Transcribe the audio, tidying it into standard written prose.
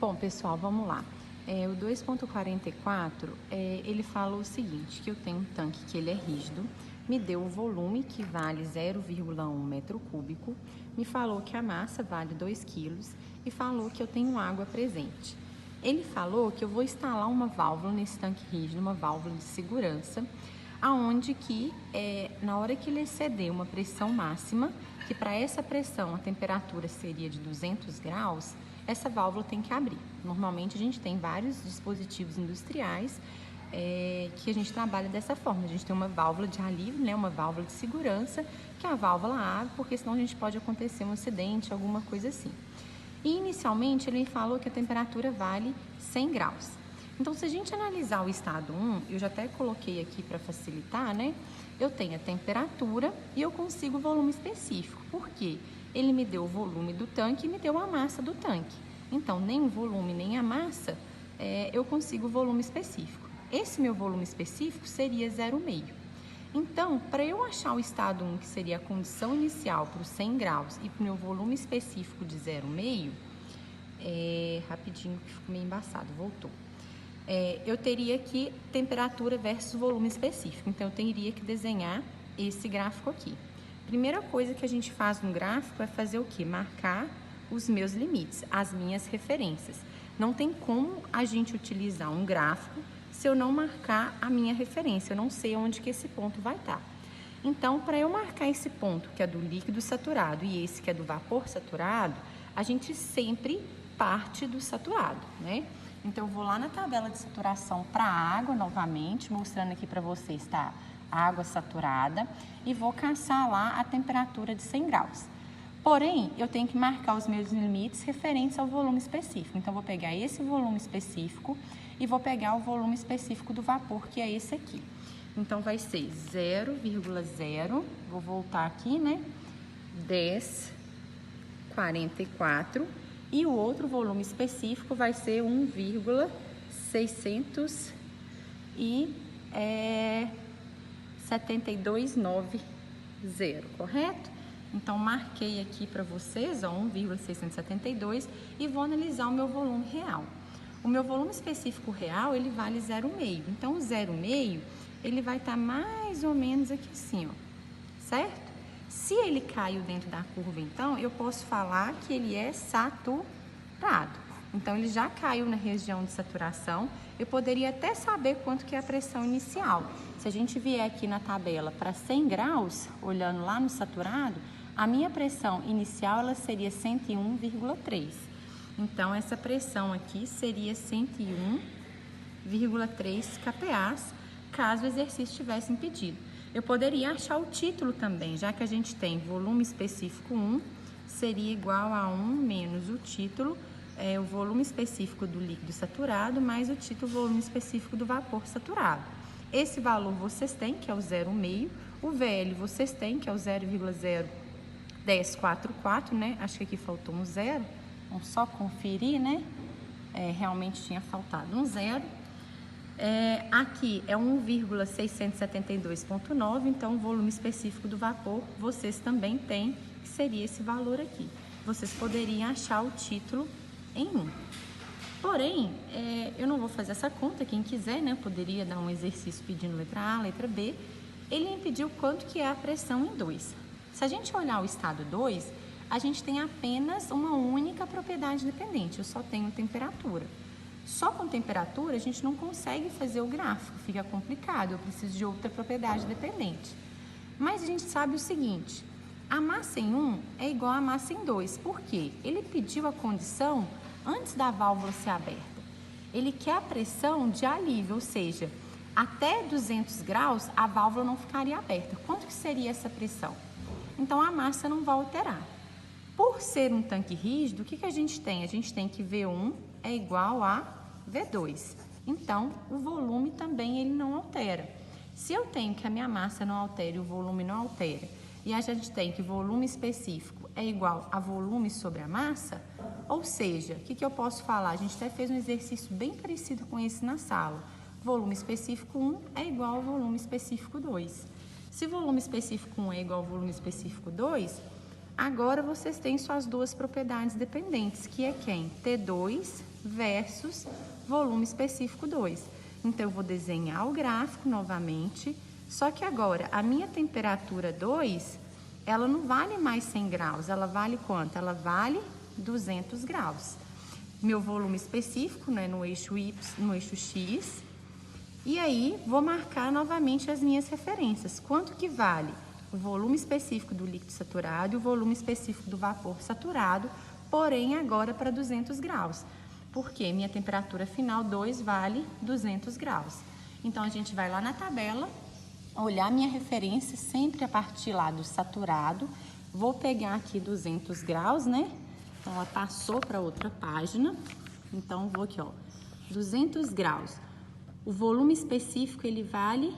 Bom, pessoal, vamos lá. O 2.44, ele fala o seguinte, que eu tenho um tanque que ele é rígido, me deu o volume que vale 0,1 metro cúbico, me falou que a massa vale 2 quilos e falou que eu tenho água presente. Ele falou que eu vou instalar uma válvula nesse tanque rígido, uma válvula de segurança, aonde que na hora que ele exceder uma pressão máxima, que para essa pressão a temperatura seria de 200 graus, essa válvula tem que abrir. Normalmente a gente tem vários dispositivos industriais que a gente trabalha dessa forma. A gente tem uma válvula de alívio, né, uma válvula de segurança, que a válvula abre, porque senão a gente pode acontecer um acidente, alguma coisa assim. E inicialmente ele falou que a temperatura vale 100 graus. Então, se a gente analisar o estado 1, eu já até coloquei aqui para facilitar, né? Eu tenho a temperatura e eu consigo o volume específico. Por quê? Ele me deu o volume do tanque e me deu a massa do tanque. Então, nem o volume nem a massa, eu consigo o volume específico. Esse meu volume específico seria 0,5. Então, para eu achar o estado 1, que seria a condição inicial para os 100 graus, e para o meu volume específico de 0,5, rapidinho que ficou meio embaçado, voltou. Eu teria aqui temperatura versus volume específico. Então, eu teria que desenhar esse gráfico aqui. Primeira coisa que a gente faz no gráfico é fazer o quê? Marcar os meus limites, as minhas referências. Não tem como a gente utilizar um gráfico se eu não marcar a minha referência, eu não sei onde que esse ponto vai estar. Então, para eu marcar esse ponto, que é do líquido saturado, e esse que é do vapor saturado, a gente sempre parte do saturado, né? Então, eu vou lá na tabela de saturação para a água novamente, mostrando aqui para vocês, tá? Água saturada, e vou caçar lá a temperatura de 100 graus. Porém, eu tenho que marcar os meus limites referentes ao volume específico. Então, eu vou pegar esse volume específico e vou pegar o volume específico do vapor, que é esse aqui. Então, vai ser 0,0, vou voltar aqui, né? 10,44. E o outro volume específico vai ser 1,67290, correto? Então, marquei aqui para vocês, ó, 1,672 e vou analisar o meu volume real. O meu volume específico real, ele vale 0,5. Então, o 0,5, ele vai estar mais ou menos aqui assim, ó, certo? Se ele caiu dentro da curva, então, eu posso falar que ele é saturado. Então, ele já caiu na região de saturação. Eu poderia até saber quanto que é a pressão inicial. Se a gente vier aqui na tabela para 100 graus, olhando lá no saturado, a minha pressão inicial ela seria 101,3. Então, essa pressão aqui seria 101,3 kPa, caso o exercício tivesse impedido. Eu poderia achar o título também, já que a gente tem volume específico 1, seria igual a 1 menos o título, o volume específico do líquido saturado, mais o título volume específico do vapor saturado. Esse valor vocês têm, que é o 0,5, o VL vocês têm, que é o 0,01044, né? Acho que aqui faltou um zero, vamos só conferir, né? Realmente tinha faltado um zero. Aqui é 1,672,9, então o volume específico do vapor vocês também têm, que seria esse valor aqui. Vocês poderiam achar o título em 1. Porém, eu não vou fazer essa conta, quem quiser, né, poderia dar um exercício pedindo letra A, letra B. Ele me pediu quanto que é a pressão em 2. Se a gente olhar o estado 2, a gente tem apenas uma única propriedade dependente, eu só tenho temperatura. Só com temperatura a gente não consegue fazer o gráfico, fica complicado, eu preciso de outra propriedade dependente. Mas a gente sabe o seguinte, a massa em 1 é igual a massa em 2, por quê? Ele pediu a condição antes da válvula ser aberta. Ele quer a pressão de alívio, ou seja, até 200 graus a válvula não ficaria aberta. Quanto que seria essa pressão? Então a massa não vai alterar. Por ser um tanque rígido, o que a gente tem? A gente tem que V1 é igual a V2. Então, o volume também ele não altera. Se eu tenho que a minha massa não altere e o volume não altera, e a gente tem que volume específico é igual a volume sobre a massa, ou seja, o que eu posso falar? A gente até fez um exercício bem parecido com esse na sala. Volume específico 1 é igual ao volume específico 2. Se volume específico 1 é igual ao volume específico 2, Agora, vocês têm suas duas propriedades dependentes, que é quem? T2 versus volume específico 2. Então, eu vou desenhar o gráfico novamente, só que agora, a minha temperatura 2, ela não vale mais 100 graus, ela vale quanto? Ela vale 200 graus. Meu volume específico, né, no eixo Y, no eixo X. E aí, vou marcar novamente as minhas referências. Quanto que vale o volume específico do líquido saturado e o volume específico do vapor saturado, porém agora para 200 graus. Porque minha temperatura final 2 vale 200 graus. Então, a gente vai lá na tabela, olhar minha referência sempre a partir lá do saturado. Vou pegar aqui 200 graus, né? Então, ela passou para outra página. Então, vou aqui, ó, 200 graus. O volume específico, ele vale